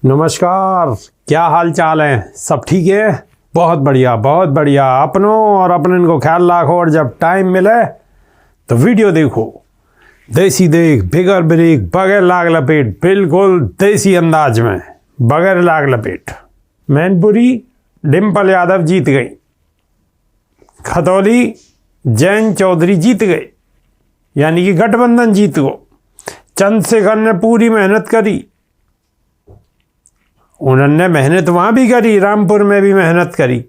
नमस्कार, क्या हाल चाल है? सब ठीक है? बहुत बढ़िया बहुत बढ़िया। अपनों और अपनन को ख्याल रखो और जब टाइम मिले तो वीडियो देखो। देसी देख, बिगर ब्रेक, बगैर लाग लपेट, बिल्कुल देसी अंदाज में, बगैर लाग लपेट। मैनपुरी डिम्पल यादव जीत गई, खतौली जैन चौधरी जीत गए, यानी कि गठबंधन जीत गो। चंद्रशेखर ने पूरी मेहनत करी, उन्होंने मेहनत वहाँ भी करी, रामपुर में भी मेहनत करी,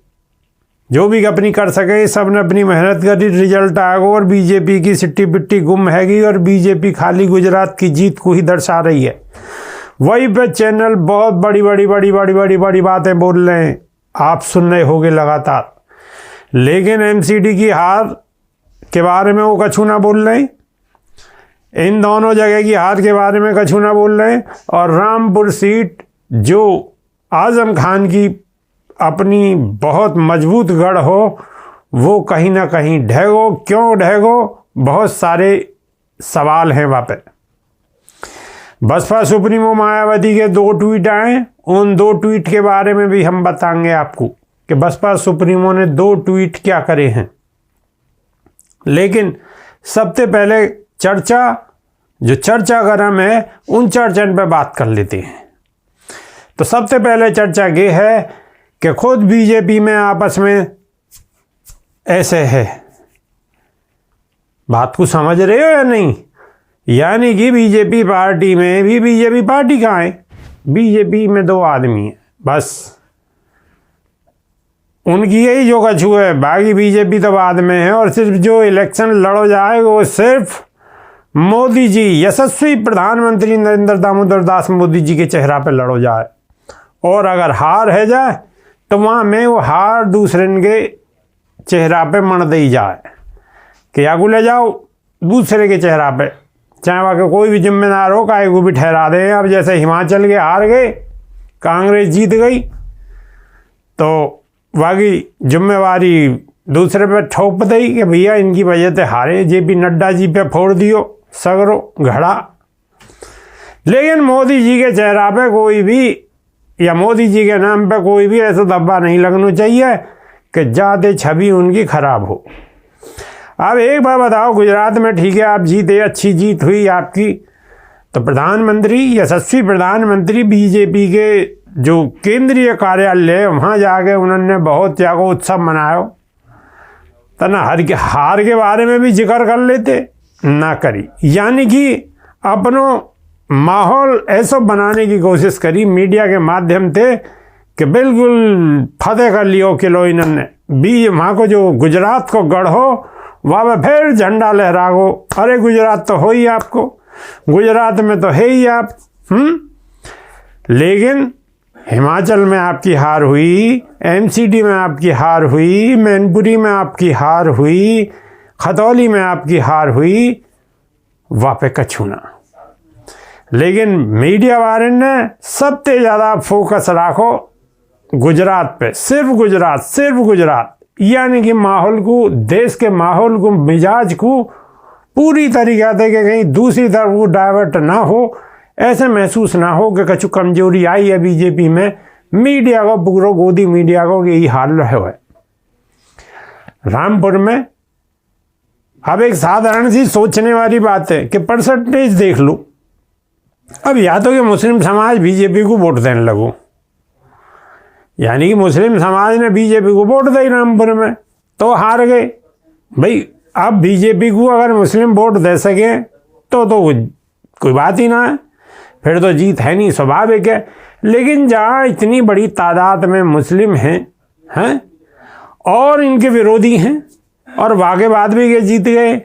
जो भी अपनी कर सके सब ने अपनी मेहनत करी। रिजल्ट आ गया और बीजेपी की सिट्टी पिट्टी गुम हैगी और बीजेपी खाली गुजरात की जीत को ही दर्शा रही है। वही पे चैनल बहुत बड़ी बड़ी बड़ी बड़ी बड़ी बड़ी बातें बोल रहे हैं, आप सुन रहे होगे लगातार, लेकिन एमसीडी की हार के बारे में वो कछु ना बोल रहे हैं, इन दोनों जगह की हार के बारे में कछु ना बोल रहे हैं। और रामपुर सीट जो आजम खान की अपनी बहुत मजबूत गढ़ हो, वो कहीं ना कहीं ढहेगो। क्यों ढहेगो? बहुत सारे सवाल हैं वहाँ पे। बसपा सुप्रीमो मायावती के 2 ट्वीट आए, उन 2 ट्वीट के बारे में भी हम बताएंगे आपको कि बसपा सुप्रीमो ने 2 ट्वीट क्या करे हैं। लेकिन सबसे पहले चर्चा गरम है, उन चर्चन पे बात कर लेते हैं। तो सबसे पहले चर्चा ये है कि खुद बीजेपी में आपस में ऐसे है, बात को समझ रहे हो या नहीं? यानी कि बीजेपी पार्टी में भी, बीजेपी पार्टी कहाँ है? बीजेपी में 2 आदमी है बस, उनकी यही जो कछु है, बाकी बीजेपी तो बाद में है। और सिर्फ जो इलेक्शन लड़ो जाए वो सिर्फ मोदी जी, यशस्वी प्रधानमंत्री नरेंद्र दामोदर दास मोदी जी के चेहरा पे लड़ो जाए। और अगर हार है जाए तो वहाँ में वो हार दूसरे के चेहरा पे मण दी जाए कि आगू ले जाओ दूसरे के चेहरा पे, चाहे वहाँ के कोई भी जिम्मेदार हो काहे को भी ठहरा दें। अब जैसे हिमाचल के हार गए, कांग्रेस जीत गई, तो बाकी जिम्मेवारी दूसरे पे ठोप दी कि भैया इनकी वजह से हारे, जेपी नड्डा जी पे फोड़ दियो सगरो घड़ा। लेकिन मोदी जी के चेहरा पे कोई भी, या मोदी जी के नाम पे कोई भी ऐसा धब्बा नहीं लगना चाहिए कि ज़्यादा छवि उनकी खराब हो। अब एक बार बताओ, गुजरात में ठीक है आप जीते, अच्छी जीत हुई आपकी, तो प्रधानमंत्री, यशस्वी प्रधानमंत्री बीजेपी के जो केंद्रीय कार्यालय वहाँ जाके उन्होंने बहुत त्यागो उत्सव मनायो, तो ना हार के बारे में भी जिक्र कर लेते, ना करी। यानी कि अपनों माहौल ऐसा बनाने की कोशिश करी मीडिया के माध्यम से कि बिल्कुल फतेह कर लियो किलो इन्होंने वहाँ को जो गुजरात को गढ़ हो वहाँ पे फिर झंडा लहराओ। अरे गुजरात तो हो ही आपको, गुजरात में तो है ही आप। लेकिन हिमाचल में आपकी हार हुई, एमसीडी में आपकी हार हुई, मैनपुरी में आपकी हार हुई, खतौली में आपकी हार हुई, वहाँ पे कछु ना। लेकिन मीडिया वाले ने सबसे ज़्यादा फोकस रखो गुजरात पे, सिर्फ गुजरात, यानी कि माहौल को, देश के माहौल को, मिजाज को पूरी तरीक़ा से कि कहीं दूसरी तरफ वो डाइवर्ट ना हो, ऐसे महसूस ना हो कि कुछ कमजोरी आई है बीजेपी में। मीडिया को पूरा गोदी मीडिया को यही हाल रहे हुए रामपुर में। अब एक साधारण सी सोचने वाली बात है कि परसेंटेज देख लो। अब या तो कि मुस्लिम समाज बीजेपी को वोट देने लगो, यानी कि मुस्लिम समाज ने बीजेपी को वोट दी रामपुर में तो हार गए। भाई अब बीजेपी को अगर मुस्लिम वोट दे सके तो कोई बात ही ना है, फिर तो जीत है नहीं, स्वाभाविक है। लेकिन जहाँ इतनी बड़ी तादाद में मुस्लिम हैं और इनके विरोधी हैं और वाक़े बाद भी ये जीत गए,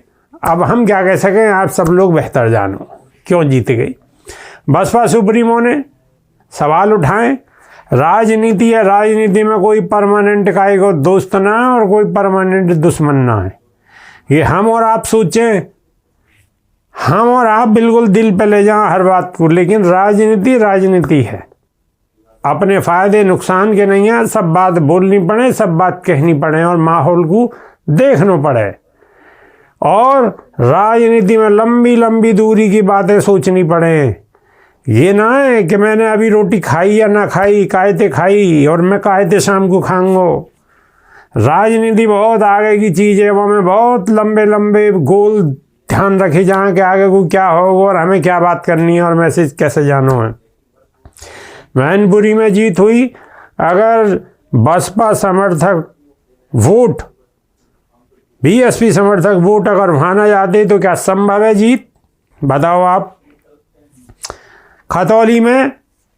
अब हम क्या कह सकें? आप सब लोग बेहतर जानो क्यों जीत गई। बसपा सुप्रीमो ने सवाल उठाए, राजनीति है, राजनीति में कोई परमानेंट काहे को दोस्त ना है और कोई परमानेंट दुश्मन ना है। ये हम और आप सोचें, हम और आप बिल्कुल दिल पे ले जाएं हर बात को, लेकिन राजनीति है, अपने फ़ायदे नुकसान के नहीं है। सब बात बोलनी पड़े, सब बात कहनी पड़े और माहौल को देखना पड़े। और राजनीति में लंबी लंबी दूरी की बातें सोचनी पड़े ये ना है कि मैंने अभी रोटी खाई या ना खाई, कायते खाई और मैं कायते शाम को खाऊंगा। राजनीति बहुत आगे की चीज़ है, वो में बहुत लंबे लंबे गोल ध्यान रखे जाएं कि आगे को क्या होगा और हमें क्या बात करनी है और मैसेज कैसे जानो है। मैनपुरी में जीत हुई, अगर बसपा समर्थक वोट, बीएसपी समर्थक वोट अगर वहाँ ना जाते तो क्या संभव है जीत? बताओ आप। खतौली में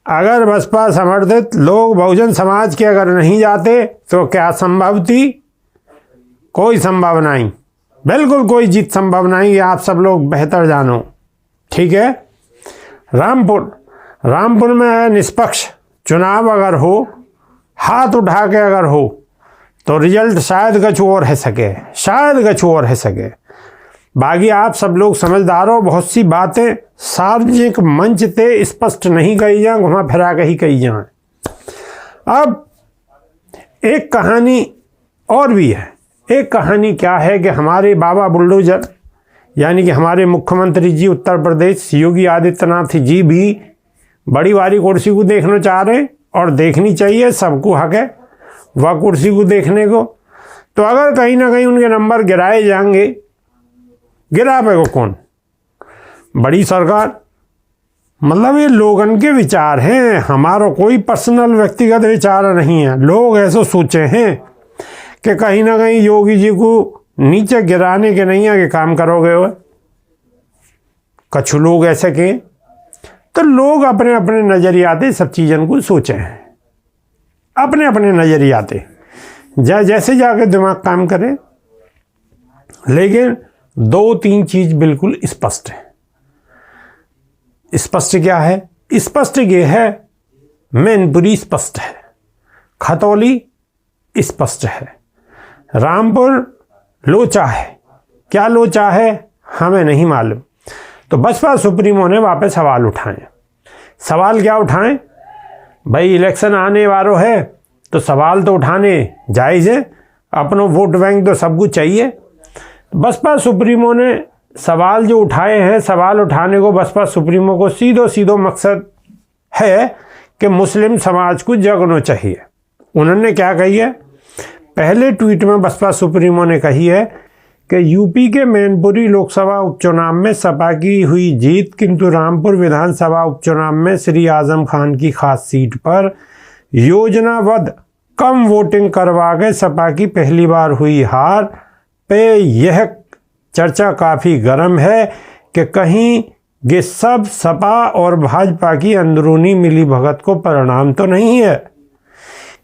अगर बसपा समर्थित लोग बहुजन समाज के अगर नहीं जाते तो क्या संभव थी? कोई संभव नहीं, बिल्कुल कोई जीत संभव नहीं, ये आप सब लोग बेहतर जानो। ठीक है। रामपुर में निष्पक्ष चुनाव अगर हो, हाथ उठा के अगर हो तो रिजल्ट शायद कुछ और है सके, शायद कुछ और है सके। बाकी आप सब लोग समझदार हो, बहुत सी बातें सार्वजनिक मंच पे स्पष्ट नहीं कही जाए, घुमा फिरा के ही कही जाए। अब एक कहानी और भी है। एक कहानी क्या है कि हमारे बाबा बुलडोजर यानी कि हमारे मुख्यमंत्री जी उत्तर प्रदेश योगी आदित्यनाथ जी भी बड़ी वाली कुर्सी को देखना चाह रहे हैं और देखनी चाहिए, सबको हक है वह कुर्सी को देखने को। तो अगर कहीं ना कहीं उनके नंबर गिराए जाएंगे, गिरावेगा कौन? बड़ी सरकार। मतलब ये लोगन के विचार हैं, हमारा कोई पर्सनल व्यक्तिगत विचार नहीं है। लोग ऐसे सोचे हैं कि कहीं ना कहीं योगी जी को नीचे गिराने के नहीं आगे काम करोगे हो। कुछ लोग ऐसे के, तो लोग अपने अपने नजरियाते सब चीज़ों को सोचे हैं, अपने अपने नजरियाते जैसे जाके दिमाग काम करे। लेकिन दो तीन चीज बिल्कुल स्पष्ट है। स्पष्ट क्या है? स्पष्ट ये है, मैनपुरी स्पष्ट है, खतौली स्पष्ट है, रामपुर लोचा है। क्या लोचा है हमें नहीं मालूम। तो बसपा सुप्रीमो ने वापस सवाल उठाए। सवाल क्या उठाएं? भाई इलेक्शन आने वालों है तो सवाल तो उठाने जायज़ है, अपनों वोट बैंक तो सबको चाहिए। बसपा सुप्रीमो ने सवाल जो उठाए हैं, सवाल उठाने को बसपा सुप्रीमो को सीधो मकसद है कि मुस्लिम समाज को जगना चाहिए। उन्होंने क्या कही है? पहले ट्वीट में बसपा सुप्रीमो ने कही है कि यूपी के मैनपुरी लोकसभा उपचुनाव में सपा की हुई जीत, किंतु रामपुर विधानसभा उपचुनाव में श्री आजम खान की खास सीट पर योजनाबद्ध कम वोटिंग करवा के सपा की पहली बार हुई हार पे यह चर्चा काफ़ी गर्म है कि कहीं ये सब सपा और भाजपा की अंदरूनी मिलीभगत को परिणाम तो नहीं है।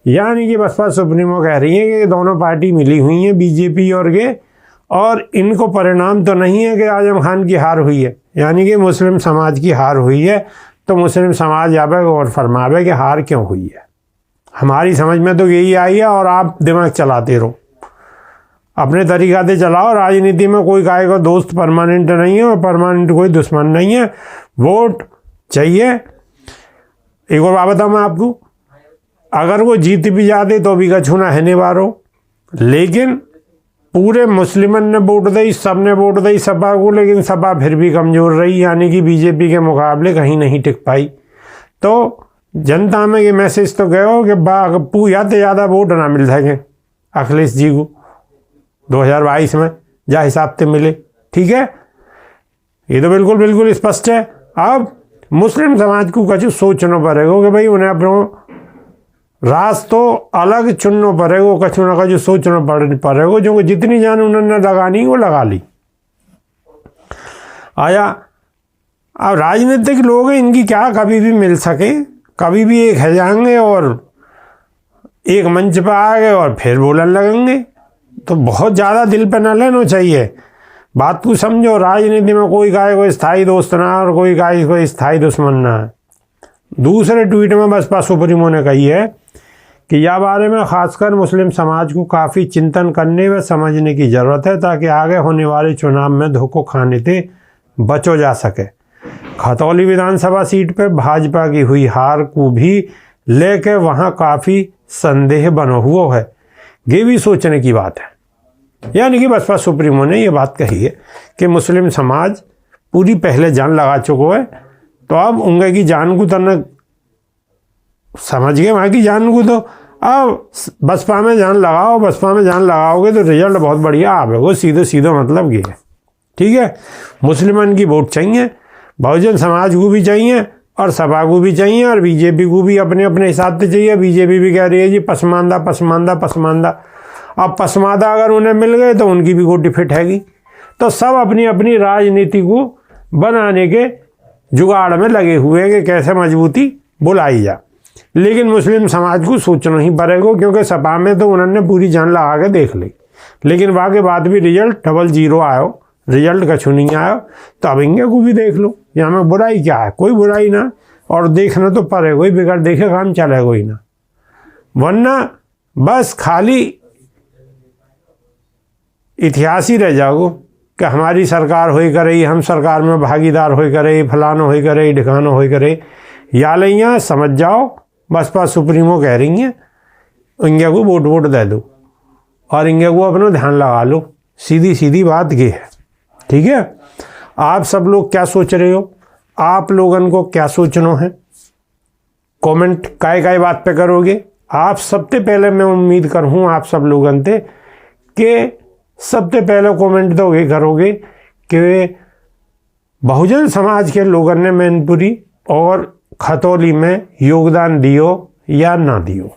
यानी कि बसपा सुप्रीमो कह रही है कि दोनों पार्टी मिली हुई हैं, बीजेपी और ये, और इनको परिणाम तो नहीं है कि आजम खान की हार हुई है, यानी कि मुस्लिम समाज की हार हुई है। तो मुस्लिम समाज आवे और फरमावे कि हार क्यों हुई है। हमारी समझ में तो यही आई है और आप दिमाग चलाते रहो, अपने तरीक़ा से चलाओ। राजनीति में कोई काय को दोस्त परमानेंट नहीं है और परमानेंट कोई दुश्मन नहीं है। वोट चाहिए। एक और बात बताऊँ मैं आपको, अगर वो जीत भी जाते तो भी कछुना है नहीं बारो, लेकिन पूरे मुस्लिमन ने वोट दी, सब ने वोट दी सपा को, लेकिन सपा फिर भी कमज़ोर रही, यानी कि बीजेपी के मुकाबले कहीं नहीं टिक पाई। तो जनता में ये मैसेज तो गए हो कि पूरा से ज़्यादा वोट ना मिल सके अखिलेश जी को 2022 में जा हिसाब से मिले। ठीक है, ये तो बिल्कुल स्पष्ट है। अब मुस्लिम समाज को कुछ सोचना पड़ेगा कि भाई उन्हें अपनों रास तो अलग चुनना पड़ेगा, कुछ ना कुछ सोचना पड़ेगा। जो जितनी जान उन्होंने लगानी वो लगा ली। आया अब राजनीतिक लोग हैं, इनकी क्या कभी भी मिल सके, कभी भी एक है जाएंगे और एक मंच पर आ गए और फिर बोलने लगेंगे। तो बहुत ज़्यादा दिल पे ना लेना चाहिए, बात को समझो। राजनीति में कोई गाय को स्थायी दोस्त ना और कोई गाय को स्थायी दुश्मन ना है। दूसरे ट्वीट में बसपा सुप्रीमो ने कही है कि यह बारे में खासकर मुस्लिम समाज को काफ़ी चिंतन करने व समझने की ज़रूरत है, ताकि आगे होने वाले चुनाव में धोखा खाने से बचो जा सके। खतौली विधानसभा सीट पर भाजपा की हुई हार को भी लेकर वहां काफ़ी संदेह बना हुआ है। ये भी सोचने की बात है। यानी कि बसपा सुप्रीमो ने ये बात कही है कि मुस्लिम समाज पूरी पहले जान लगा चुका है, तो अब उनके की जान को तन समझ गए वहाँ की जान को, तो अब बसपा में जान लगाओ, बसपा में जान लगाओगे तो रिजल्ट बहुत बढ़िया आवेगा। सीधे सीधे मतलब ये है, ठीक है। मुसलमान की वोट चाहिए, बहुजन समाज को भी चाहिए और सपा को भी चाहिए और बीजेपी को भी अपने अपने हिसाब से चाहिए। बीजेपी भी कह रही है जी पसमानदा पसमानदा पसमानदा। अब पसमानदा अगर उन्हें मिल गए तो उनकी भी गोटी फिट हैगी। तो सब अपनी अपनी राजनीति को बनाने के जुगाड़ में लगे हुए हैं कि कैसे मजबूती बुलाई जा। लेकिन मुस्लिम समाज को सोचना ही पड़ेगा, क्योंकि सपा में तो उन्होंने पूरी जान लगा के देख ली, लेकिन वहाँ के बाद भी रिजल्ट 0-0 आयो, रिजल्ट कछु नहीं आयो। तो अब इंगे को भी देख लो, यहाँ में बुराई क्या है? कोई बुराई ना, और देखना तो पड़ेगा ही, बिगड़ देखे काम चलेगा ही ना, वरना बस खाली इतिहास ही रह जाओ कि हमारी सरकार होई करे, हम सरकार में भागीदार होई करे, फलाना होई करे, ढिकाना होई करे। या लिया समझ जाओ बसपा सुप्रीमो कह रही हैं इंडिया को वोट दे दो और इंडिया को अपना ध्यान लगा लो। सीधी सीधी बात ये है, ठीक है। आप सब लोग क्या सोच रहे हो? आप लोगों को क्या सोचना है? कमेंट काय बात पे करोगे? आप सबसे पहले मैं उम्मीद करूँ आप सब लोगों से कि सबसे पहले कमेंट तो ये करोगे कि बहुजन समाज के लोगों ने मैनपुरी और खतौली में योगदान दियो या ना दियो,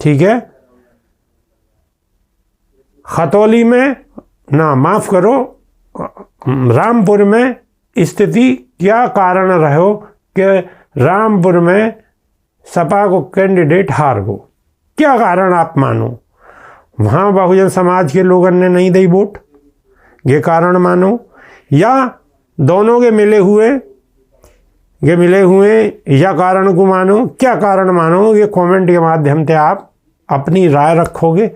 ठीक है। खतौली में ना, माफ करो, रामपुर में स्थिति क्या कारण रहो कि रामपुर में सपा को कैंडिडेट हार गो? क्या कारण आप मानो? वहाँ बहुजन समाज के लोगों ने नहीं दी वोट, ये कारण मानो, या दोनों के मिले हुए या कारण को मानो? क्या कारण मानो? ये कमेंट के माध्यम से आप अपनी राय रखोगे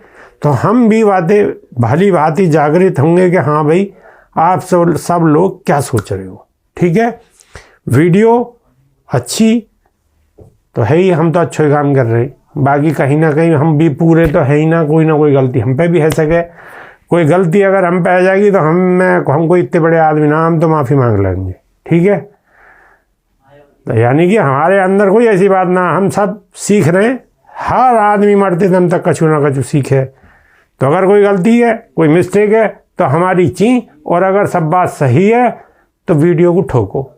तो हम भी बातें भली भांति जागृत होंगे कि हाँ भाई आप सब लोग क्या सोच रहे हो, ठीक है। वीडियो अच्छी तो है ही, हम तो अच्छे काम कर रहे हैं, बाकी कहीं ना कहीं हम भी पूरे तो है ही ना कोई गलती हम पे भी है सके। कोई गलती अगर हम पे आ जाएगी तो हमको इतने बड़े आदमी ना, हम तो माफ़ी मांग लेंगे, ठीक है। तो यानी कि हमारे अंदर कोई ऐसी बात ना, हम सब सीख रहे हैं, हर आदमी मरते दम तक कछु ना कछु सीखे। तो अगर कोई गलती है, कोई मिस्टेक है तो हमारी ची, और अगर सब बात सही है तो वीडियो को ठोको,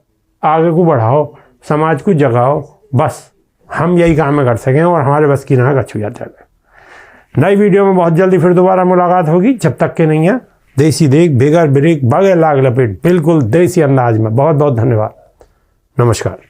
आगे को बढ़ाओ, समाज को जगाओ, बस हम यही काम कर सकें और हमारे बस की ना कछु याद जाए। नई वीडियो में बहुत जल्दी फिर दोबारा मुलाकात होगी, जब तक के नहीं है देसी देख बेगर ब्रेक बगैर लाग लपेट, बिल्कुल देसी अंदाज में। बहुत बहुत धन्यवाद, नमस्कार।